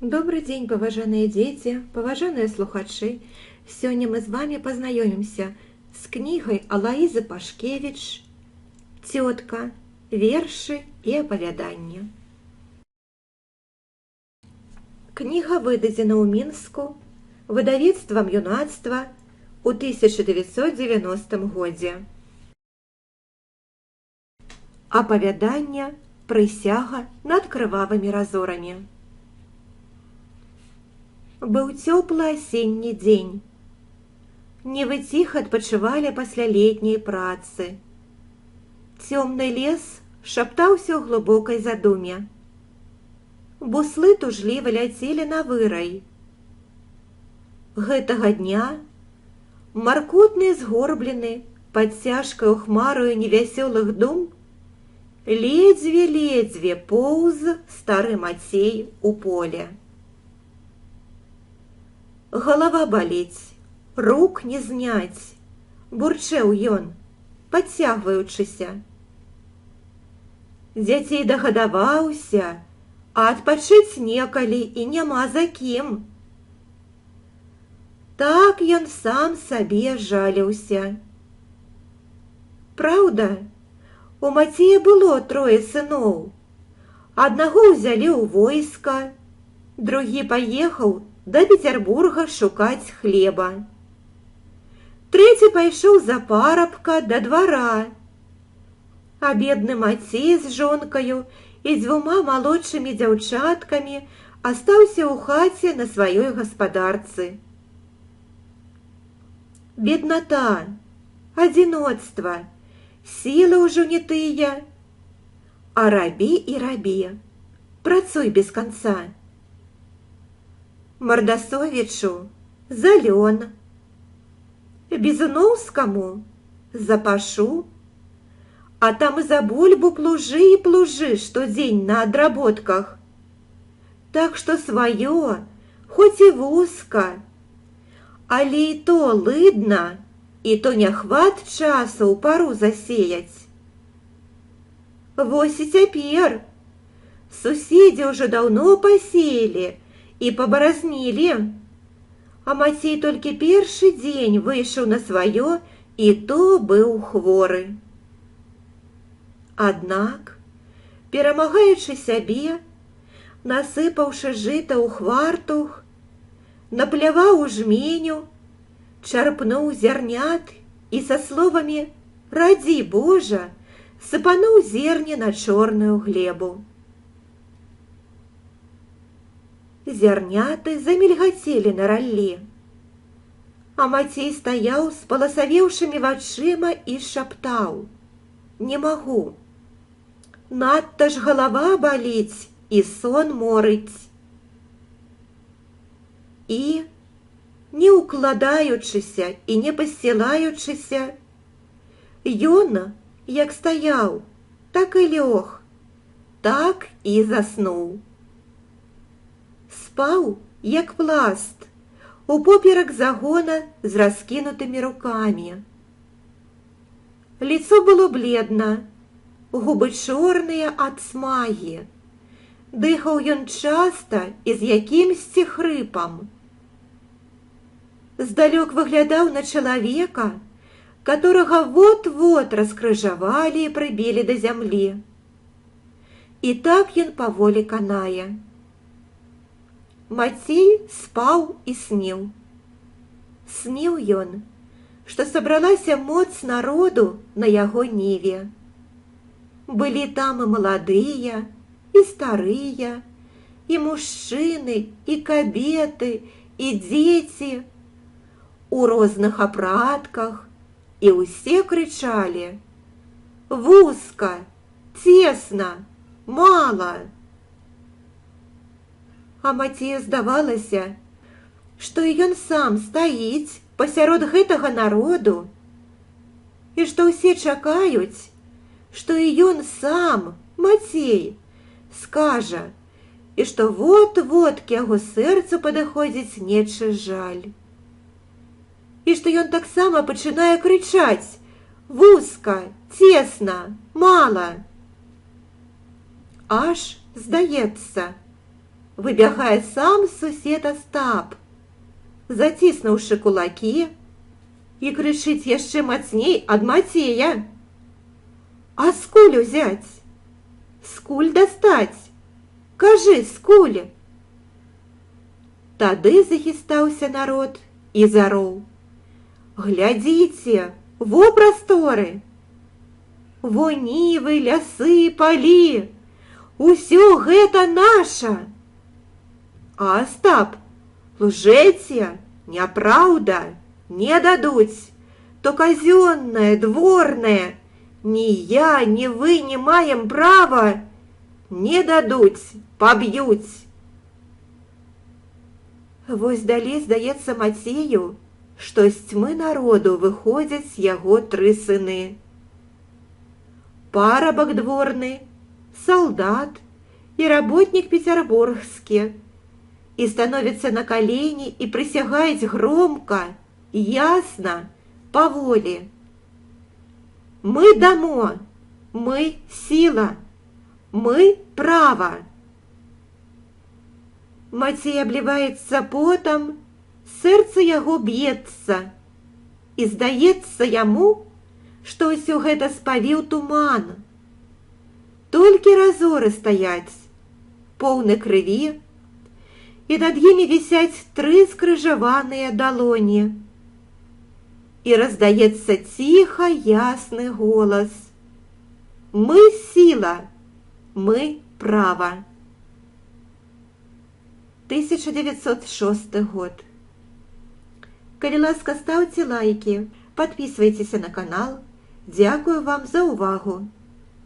Добрый день, паважаныя дзеці, паважаныя слухачы. Сёння мы з вами пазнаёмімся з кнігай Алаізы Пашкевіч «Цётка. Вершы і апавяданні». Кніга выдадзена ў Мінску выдавецтвам «Юнацтва» ў 1990 годзе. Апавяданне «Прысяга над крывавымі разорамі». Быў цёплы асенні дзень. Нівы ціха адпачывалі пасля летняй працы. Цёмны лес шаптаўся ў глыбокай задуме. Буслы тужліва ляцелі на вырай. Гэтага дня маркотны згорблены пад цяжкаю хмарою невясёлых дум ледзьве-ледзьве поўз стары Мацей у поле. Галава баліць, рук не зняць, бурчэў ён, падцягваючыся. Дзяцей дагадаваўся, а адпачыць некалі і няма за кім. Так ён сам сабе жаліўся. Праўда, у Мацея было 3 сыноў. Аднаго ўзялі ў войска, другі паехаў да Петербурга шукаць хлеба. Трэці пайшоў за парабка да двара. А бедны Мацей з жонкаю і 2 малодшымі дзяўчаткамі астаўся ў хаце на сваёй гаспадарцы. Бедната, адзіноцтва, сілы ўжо не тыя. А рабі і рабі, працуй без канца. Мардасовічу за лён, Бізуноўскаму за пашу, а там і за бульбу плужы і плужы штодзень на адработках. Так што сваё, хоць і вузка, але і то лыдна, і то не хват часу ў пару засеяць. Вось і цяпер суседзі ўжо даўно пасеялі і пабаразнілі, а Мацей толькі першы дзень выйшаў на сваё, і то быў хворы. Аднак, перамагаючы сябе, насыпаўшы жыта ў хвартух, напляваў у жменю, чарпнуў зярнят і са словамі «Радзі Божа» сыпануў зерне на чорную глебу. Зярняты замільгацелі на раллі. А Мацей стаяў з паласавеўшымі вачыма і шаптаў: «Не магу. Надта ж галава баліць і сон морыць». І, не ўкладаючыся і не пасцілаючыся, ён, як стаяў, так і лёг, так і заснуў. Спаў, як пласт, упоперак загона з раскінутымі рукамі. Лицо было бледна, губы чорныя ад смагі. Дыхаў ён часта і з якімсьці хрыпам. Здалёк выглядаў на чалавека, которага вот-вот раскрыжавалі і прыбілі да зямлі. І так ён паволі канае. Мацей спаў і сніў. Сніў ён, што сабралася моц народу на яго ніве. Былі там і маладыя, і старыя, і мужчыны, і кабеты, і дзеці, у розных апратках, і ўсе крычалі: «Вузка, цесна, мала!» А Мацею здавалася, што і ён сам стаіць пасярод гэтага народу, і што ўсе чакаюць, што і ён сам, Мацей, скажа, і што вот-вот к яго сэрцу падыходзіць нечы жаль. І што ён таксама пачынае крычаць: «Вузка, цесна, мала!» Аж, здаецца, выбягае сам сусед Астап, заціснуўшы кулакі, і крычыць яшчэ мацней ад Мацея. А скуль узяць? Скуль дастаць? Кажы, скуль? Тады захістаўся народ і зароў. Глядзіце, во прасторы! Во нівы, лясы, палі! Усё гэта наша! А Астап: лжэце, няпраўда, не дадуць, то казённае, дворнае, ні я, ні вы не маем права, не дадуць, паб'юць. Вось далей здаецца Мацею, што з цьмы народу выходзяць яго 3 сыны. Парабак дворны, салдат і работнік пецярбургскі, і становяцца на калені і прысягаюць громка, ясна, паволі. Мы дамо, мы сіла, мы права. Мацей абліваецца потам, сэрца яго б'ецца, і здаецца яму, што ўсё гэта спавіў туман. Толькі разоры стаяць, поўны крыві, і над імі вісяць 3 скрыжаваныя далоні. І раздаецца ціха ясны голас: мы сіла, мы права. 1906 год. Калі ласка, ставьте лайки, подписывайтесь на канал. Дякую вам за увагу.